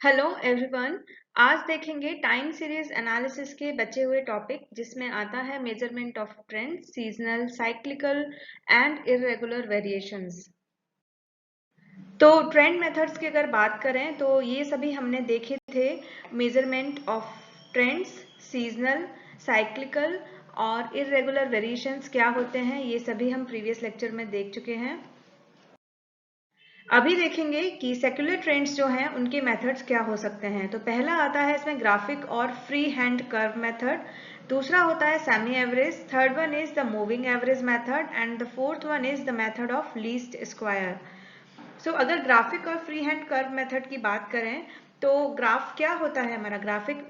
Hello everyone. आज देखेंगे time series analysis के बचे हुए टॉपिक जिसमें आता है measurement of trend, seasonal, cyclical and irregular variations. तो ट्रेंड मेथड्स की अगर बात करें तो ये सभी हमने देखे थे। Measurement of trends, seasonal, cyclical और इरेगुलर वेरिएशंस क्या होते हैं, ये सभी हम प्रीवियस लेक्चर में देख चुके हैं। अभी देखेंगे कि सेक्युलर ट्रेंड्स जो हैं उनके मेथड्स क्या हो सकते हैं। तो पहला आता है इसमें ग्राफिक और फ्री हैंड कर्व मेथड, दूसरा होता है semi average, third one is the moving average method and the fourth one is the method of least square. So अगर ग्राफिक और फ्री हैंड कर्व मेथड की बात करें तो ग्राफ क्या होता है हमारा, graphic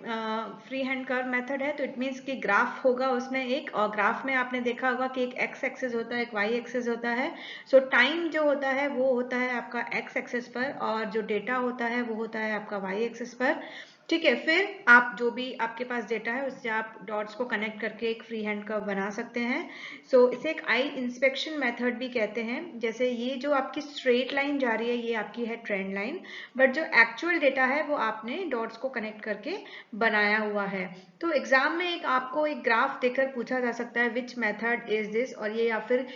free hand curve method है तो इट मीन्स कि ग्राफ होगा उसमें एक, और ग्राफ में आपने देखा होगा कि एक एक्स एक्सिस होता है, एक वाई एक्सिस होता है। सो टाइम जो होता है वो होता है आपका एक्स एक्सिस पर और जो डेटा होता है वो होता है आपका वाई एक्सिस पर। ठीक है, फिर आप जो भी आपके पास डेटा है उससे आप डॉट्स को कनेक्ट करके एक फ्री हैंड कर्व बना सकते हैं। सो इसे एक आई इंस्पेक्शन मेथड भी कहते हैं। जैसे ये जो आपकी स्ट्रेट लाइन जा रही है ये आपकी है ट्रेंड लाइन, बट जो एक्चुअल डेटा है वो आपने डॉट्स को कनेक्ट करके बनाया हुआ है। तो एग्जाम में एक आपको एक ग्राफ देकर पूछा जा सकता है विच मेथड इज दिस, और ये या फिर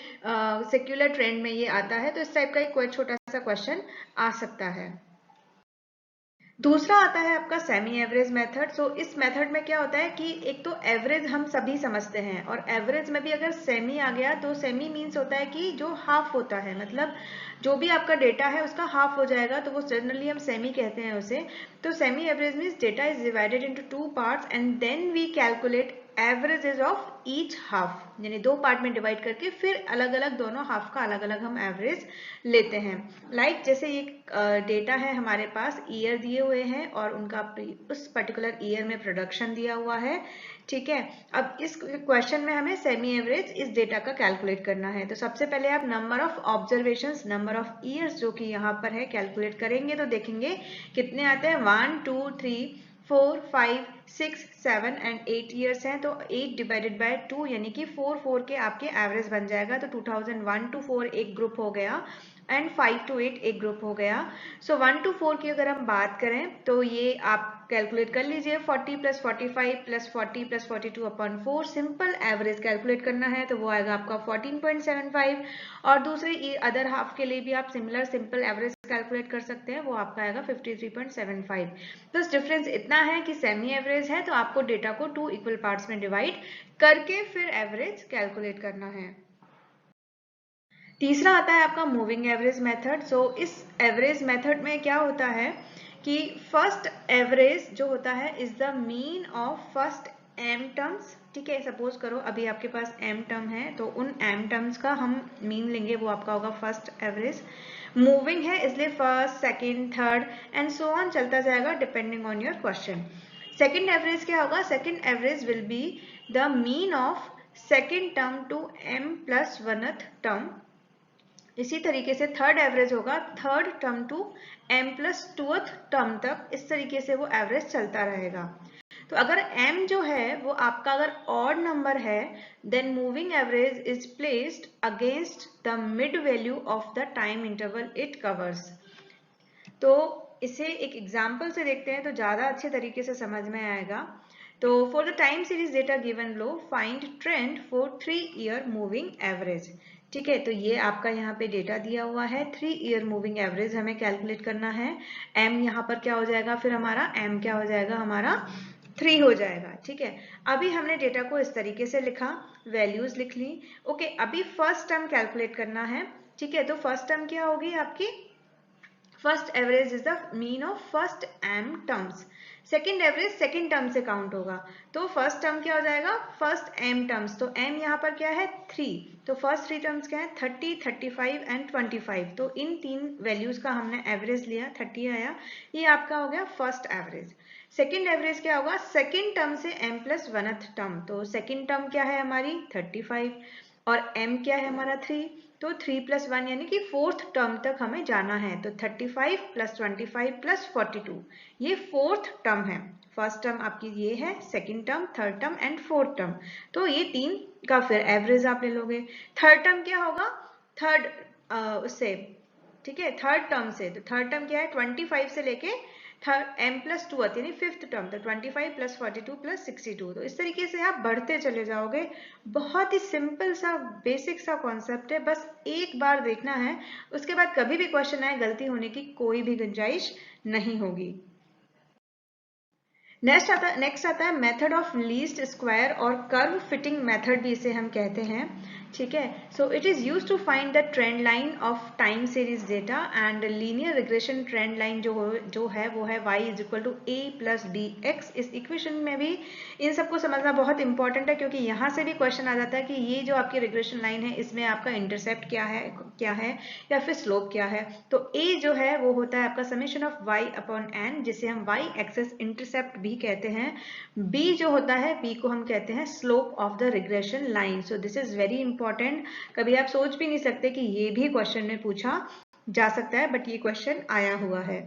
सेक्युलर ट्रेंड में ये आता है, तो इस टाइप का एक छोटा सा क्वेश्चन आ सकता है। दूसरा आता है आपका सेमी एवरेज मेथड। सो इस मेथड में क्या होता है कि एक तो एवरेज हम सभी समझते हैं, और एवरेज में भी अगर सेमी आ गया तो सेमी मीन्स होता है कि जो हाफ होता है, मतलब जो भी आपका डेटा है उसका हाफ हो जाएगा, तो वो जनरली हम सेमी कहते हैं उसे। तो semi average means data is divided into two parts and then we calculate averages of each half, यानी दो पार्ट में डिवाइड करके फिर अलग अलग दोनों हाफ का अलग अलग हम एवरेज लेते हैं। जैसे ये डेटा है हमारे पास, ईयर दिए हुए हैं और उनका उस पर्टिकुलर ईयर में प्रोडक्शन दिया हुआ है। ठीक है, अब इस क्वेश्चन में हमें सेमी एवरेज इस डेटा का कैलकुलेट करना है। तो सबसे पहले आप number of observations, number of years जो कि यहाँ पर है कैलकुलेट करेंगे, तो देखेंगे कितने आते हैं। 1 2 3 4 5 6 7 एंड 8 ईयर्स हैं, तो 8 डिवाइडेड बाय 2 यानी कि 4 के आपके एवरेज बन जाएगा। तो 2001 to 4 एक ग्रुप हो गया एंड 5 to 8 एक ग्रुप हो गया। सो 1 to 4 की अगर हम बात करें तो ये आप कैलकुलेट कर लीजिए, 40 + 45 + 40 + 42 अपॉन 4। सिंपल एवरेज कैलकुलेट करना है तो वो आएगा आपका 14.75, और दूसरे अदर हाफ के लिए भी आप सिंपल एवरेज कैलकुलेट कर सकते हैं, वो आपका आएगा 53.75। बस डिफरेंस इतना है कि सेमी एवरेज है तो आपको डेटा को 2 इक्वल पार्ट्स में डिवाइड करके फिर एवरेज कैलकुलेट करना है। तीसरा आता है आपका मूविंग एवरेज मेथड। सो इस एवरेज मेथड में क्या होता है कि फर्स्ट एवरेज जो होता है is the mean of first M terms. ठीक है, सपोज करो अभी आपके पास एम टर्म है तो उन एम टर्म्स का हम मीन लेंगे, वो आपका होगा फर्स्ट एवरेज। मूविंग है इसलिए first, second, third and so on चलता जाएगा depending on your question. Second average क्या होगा, second average will be the mean of second term to M plus oneth term. इसी तरीके से थर्ड एवरेज होगा third term to M plus twoth term तक, इस तरीके से वो एवरेज चलता रहेगा। तो अगर m जो है वो आपका अगर ऑड नंबर है then moving average is placed against the mid value of the time interval it covers. तो इसे एक एग्जाम्पल से देखते हैं तो ज्यादा अच्छे तरीके से समझ में आएगा। तो for the time series data given लो फाइंड ट्रेंड फॉर 3-ईयर मूविंग एवरेज। ठीक है, तो ये आपका यहाँ पे डेटा दिया हुआ है, 3-ईयर मूविंग एवरेज हमें कैलकुलेट करना है। m यहाँ पर क्या हो जाएगा, फिर हमारा m क्या हो जाएगा, हमारा 3 हो जाएगा। ठीक है, अभी हमने डेटा को इस तरीके से लिखा, वैल्यूज लिख ली। ओके, अभी फर्स्ट टर्म कैलकुलेट करना है। ठीक है, तो फर्स्ट टर्म क्या होगी आपकी, first average is the mean of first M terms. Second average second term से काउंट होगा, तो फर्स्ट टर्म क्या हो जाएगा, फर्स्ट एम टर्म्स। तो एम यहाँ पर क्या है 3, तो फर्स्ट 3 टर्म्स क्या है 30, 35 एंड 25। तो इन तीन वैल्यूज का हमने एवरेज लिया, 30 आया, ये आपका हो गया फर्स्ट एवरेज। सेकेंड एवरेज क्या होगा, सेकेंड टर्म से m प्लस वनथ टर्म। तो सेकेंड टर्म क्या है हमारी 35 और m क्या है हमारा 3, तो 3 + 1 यानी कि फोर्थ टर्म तक हमें जाना है। तो 35 + 25 + 42 ये फोर्थ टर्म है। फर्स्ट टर्म आपकी ये है, second term, third term and fourth term, तो ये तीन का फिर एवरेज आप ले लोगे। थर्ड टर्म क्या होगा, थर्ड उससे, ठीक है, थर्ड टर्म से, तो थर्ड टर्म क्या है 25 से लेके m+2 आती है, यानी फिफ्थ टर्म, तो 25 + 42 + 62। तो इस तरीके से आप बढ़ते चले जाओगे। बहुत ही सिंपल सा बेसिक सा कॉन्सेप्ट है, बस एक बार देखना है, उसके बाद कभी भी क्वेश्चन आए गलती होने की कोई भी गुंजाइश नहीं होगी। नेक्स्ट आता है मेथड ऑफ लीस्ट स्क्वायर और कर्व फिटिंग मेथड भी इसे हम कहते हैं, ठीक है। So it is used to find the trend line of time series data and linear regression trend line जो है वो है y = a + bx। इस इक्वेशन में भी इन सबको समझना बहुत इंपॉर्टेंट है, क्योंकि यहाँ से भी क्वेश्चन आ जाता है कि ये जो आपकी रिग्रेशन लाइन है इसमें आपका इंटरसेप्ट क्या है या फिर स्लोप क्या है। तो a जो है वो होता है आपका समेशन ऑफ y/n, जिसे हम y एक्सेस इंटरसेप्ट भी कहते हैं। b जो होता है, b को हम कहते हैं slope of the regression line. So this is very important. कभी आप सोच भी नहीं सकते कि ये भी क्वेश्चन में पूछा जा सकता है, बट ये क्वेश्चन आया हुआ है।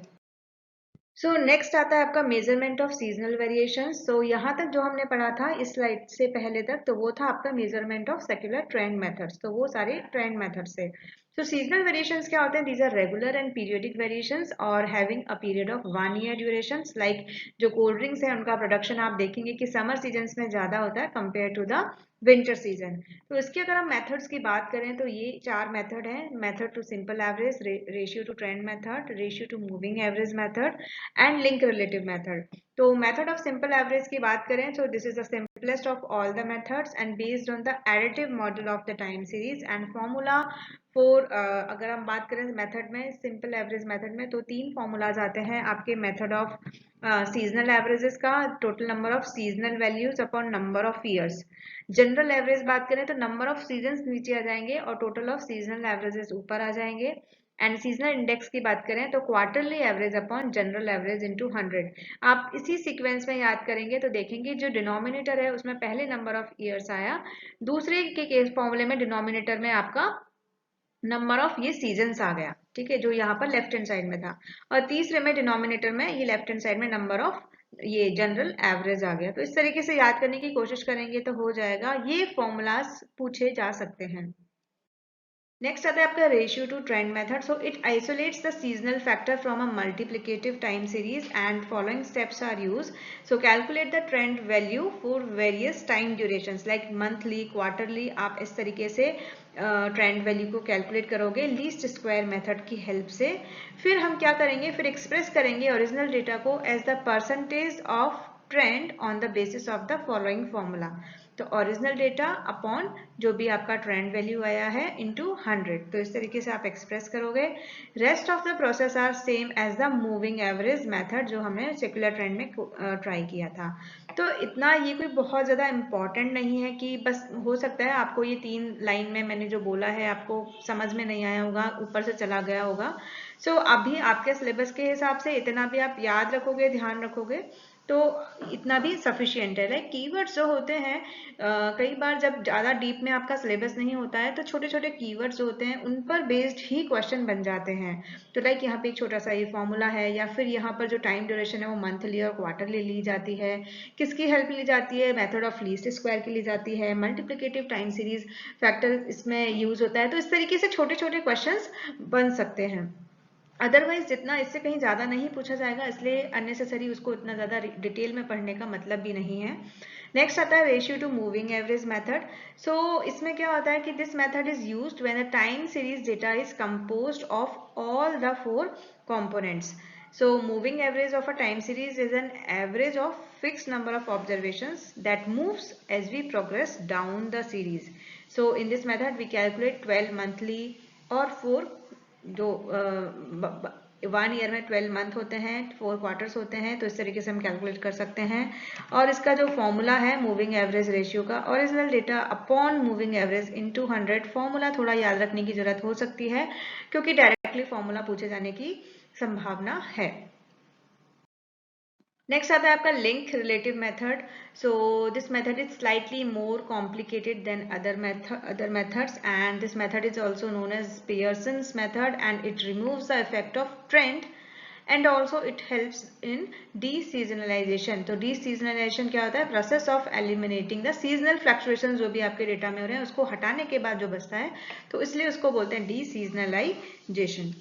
सो नेक्स्ट आता है आपका मेजरमेंट ऑफ सीजनल वेरिएशन। सो यहाँ तक जो हमने पढ़ा था इस स्लाइड से पहले तक, तो वो था आपका measurement of secular trend methods. तो वो सारे ट्रेंड मेथड्स थे। So seasonal variations क्या होते हैं? These are regular and periodic variations or having a period of 1 year durations. Like जो कोल्ड ड्रिंक्स है उनका प्रोडक्शन आप देखेंगे कि समर सीजन्स में ज्यादा होता है compare to the winter season. तो इसके अगर हम मेथड्स की बात करें तो ये 4 मेथड हैं। Method two simple average, ratio to trend method, ratio to moving average method and link relative method. तो मेथड ऑफ सिंपल एवरेज की बात करें तो this is the simplest of all the methods and based on the additive model of the time series and formula four. अगर हम बात करें method में, सिंपल एवरेज मेथड में, तो 3 फॉर्मूलाज आते हैं आपके मेथड ऑफ सीजनल एवरेजेस का। Total number of seasonal values upon number of years. General average बात करें तो नंबर ऑफ सीजन्स नीचे आ जाएंगे और टोटल ऑफ सीजनल एवरेजेस ऊपर आ जाएंगे। एंड सीजनल इंडेक्स की बात करें तो quarterly average upon general average into 100। आप इसी सीक्वेंस में याद करेंगे तो देखेंगे जो डिनोमिनेटर है उसमें पहले नंबर ऑफ ईयर्स आया, दूसरे के केस फॉर्मूले में डिनोमिनेटर में आपका नंबर ऑफ ये सीजन्स आ गया, ठीक है, जो यहाँ पर लेफ्ट हैंड साइड में था, और तीसरे में डिनोमिनेटर में ये लेफ्ट हैंड साइड में नंबर ऑफ ये जनरल एवरेज आ गया। तो इस तरीके से याद करने की कोशिश करेंगे तो हो जाएगा। ये फॉर्मूलाज पूछे जा सकते हैं। नेक्स्ट आता है आपका ratio to trend method. So it isolates the seasonal factor from a multiplicative time series and following steps are use. So calculate the trend value for various time durations like monthly, quarterly. आप इस तरीके से trend value को calculate करोगे least square method की help से। फिर हम क्या करेंगे, फिर एक्सप्रेस करेंगे ओरिजिनल डेटा को as the percentage of trend on the basis of the following formula. तो ओरिजिनल डेटा अपॉन जो भी आपका ट्रेंड वैल्यू आया है इनटू 100। तो इस तरीके से आप एक्सप्रेस करोगे। Rest of the process are same as the moving average method जो हमने सेक्युलर ट्रेंड में ट्राई किया था। तो इतना ये कोई बहुत ज़्यादा इम्पॉर्टेंट नहीं है कि बस हो सकता है आपको ये 3 लाइन में मैंने जो बोला है आपको समझ में नहीं आया होगा, ऊपर से चला गया होगा। सो अभी आपके सिलेबस के हिसाब से इतना भी आप याद रखोगे, ध्यान रखोगे तो इतना भी सफिशियंट है। लाइक कीवर्ड्स जो होते हैं कई बार जब ज़्यादा डीप में आपका सिलेबस नहीं होता है तो छोटे छोटे कीवर्ड्स होते हैं उन पर बेस्ड ही क्वेश्चन बन जाते हैं। तो लाइक यहाँ पे एक छोटा सा ये फॉर्मूला है, या फिर यहाँ पर जो टाइम ड्यूरेशन है वो मंथली और क्वार्टरली ली जाती है। किसकी हेल्प ली जाती है? मेथड ऑफ लीस्ट स्क्वायर की ली जाती है। मल्टीप्लिकेटिव टाइम सीरीज फैक्टर इसमें यूज होता है। तो इस तरीके से छोटे छोटे क्वेश्चन बन सकते हैं। अदरवाइज जितना इससे कहीं ज़्यादा नहीं पूछा जाएगा, इसलिए अननेसेसरी उसको इतना ज़्यादा डिटेल में पढ़ने का मतलब भी नहीं है। नेक्स्ट आता है ratio to moving average method. So इसमें क्या होता है कि this method is used when a time series data is composed of all the 4 components. So moving average of a time series is an average of fixed number of observations that moves as we progress down the series. So in this method we calculate 12 monthly और 4 जो 1 year में 12 month होते हैं, 4 quarters होते हैं। तो इस तरीके से हम कैलकुलेट कर सकते हैं। और इसका जो फॉर्मूला है मूविंग एवरेज रेशियो का, original data upon moving average into 100। Formula थोड़ा याद रखने की जरूरत हो सकती है क्योंकि डायरेक्टली फॉर्मूला पूछे जाने की संभावना है। नेक्स्ट आता है आपका link relative method. So this method is slightly more complicated than other methods and this method is also known as Pearson's method and it removes the effect of trend and also it helps in deseasonalisation. तो deseasonalisation क्या होता है? Process of eliminating the seasonal fluctuation जो भी आपके data में हो रहे हैं उसको हटाने के बाद जो बचता है, तो इसलिए उसको बोलते हैं डीसीजनलाइजेशन।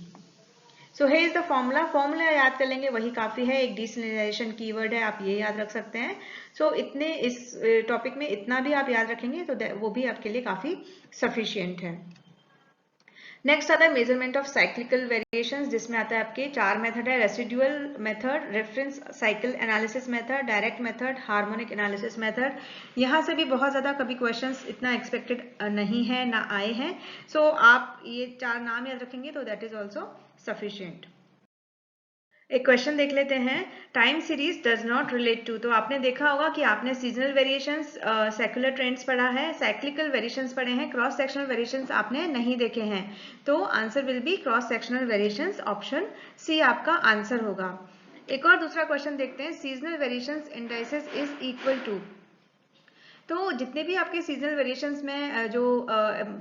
सो हे इज द फॉर्मूला, फॉर्मूला याद कर लेंगे वही काफी है, एक डिसलिनियराइजेशन कीवर्ड है, आप ये याद रख सकते हैं। सो इतने इस टॉपिक में इतना भी आप याद रखेंगे तो वो भी आपके लिए काफी सफिशियंट है। नेक्स्ट आता है मेजरमेंट ऑफ साइक्लिकल वेरिएशंस, जिसमें आता है आपके 4 मेथड है, residual method, reference cycle analysis method, direct method, harmonic analysis method. यहाँ से भी बहुत ज्यादा कभी क्वेश्चंस इतना एक्सपेक्टेड नहीं है, ना आए हैं। सो आप ये 4 नाम याद रखेंगे तो दैट इज ऑल्सो सफिशियंट। एक क्वेश्चन देख लेते हैं, time series does not relate to. तो आपने देखा होगा कि आपने सीजनल वेरिएशंस, सेक्युलर ट्रेंड्स पढ़ा है, साइक्लिकल वेरिएशंस पढ़े हैं, क्रॉस सेक्शनल वेरिएशंस आपने नहीं देखे हैं। तो answer will be cross sectional variations, option C आपका आंसर होगा। एक और दूसरा क्वेश्चन देखते हैं, seasonal variations indices is equal to. तो जितने भी आपके सीजनल वेरिएशंस में जो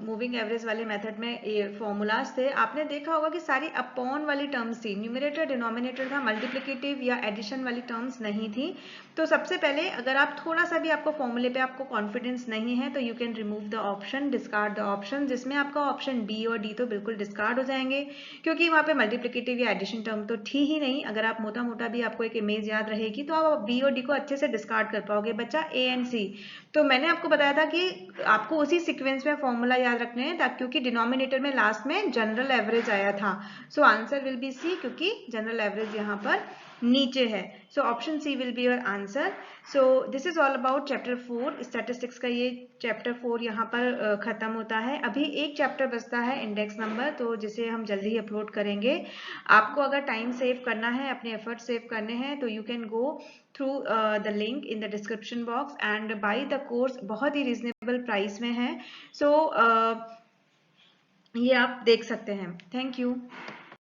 मूविंग एवरेज वाले मेथड में ये फॉर्मूलाज थे, आपने देखा होगा कि सारी अपॉन वाली टर्म्स थी, न्यूमरेटर डिनोमिनेटर था, मल्टीप्लिकेटिव या एडिशन वाली टर्म्स नहीं थी। तो सबसे पहले अगर आप थोड़ा सा भी आपको फॉर्मूले पे आपको कॉन्फिडेंस नहीं है तो you can remove the option, discard the option, जिसमें आपका ऑप्शन बी और डी तो बिल्कुल डिस्कार्ड हो जाएंगे, क्योंकि वहां पे मल्टीप्लिकेटिव या एडिशन टर्म तो थी ही नहीं। अगर आप मोटा मोटा भी आपको एक इमेज याद रहेगी तो आप बी और डी को अच्छे से डिस्कार्ड कर पाओगे। बच्चा ए एंड सी। तो मैंने आपको बताया था कि आपको उसी सीक्वेंस में फॉर्मूला याद रखने हैं, ताकि क्योंकि डिनोमिनेटर में लास्ट में जनरल एवरेज आया था। So answer will be C, क्योंकि जनरल एवरेज यहाँ पर नीचे है। So option C will be your answer. So this is all about chapter 4 statistics का। ये चैप्टर 4 यहाँ पर खत्म होता है। अभी एक चैप्टर बचता है इंडेक्स नंबर, तो जिसे हम जल्दी ही अपलोड करेंगे। आपको अगर टाइम सेव करना है, अपने एफर्ट सेव करने हैं, तो you can go through the link in the description box and buy the course। बहुत ही reasonable price में है। So ये आप देख सकते हैं। Thank you.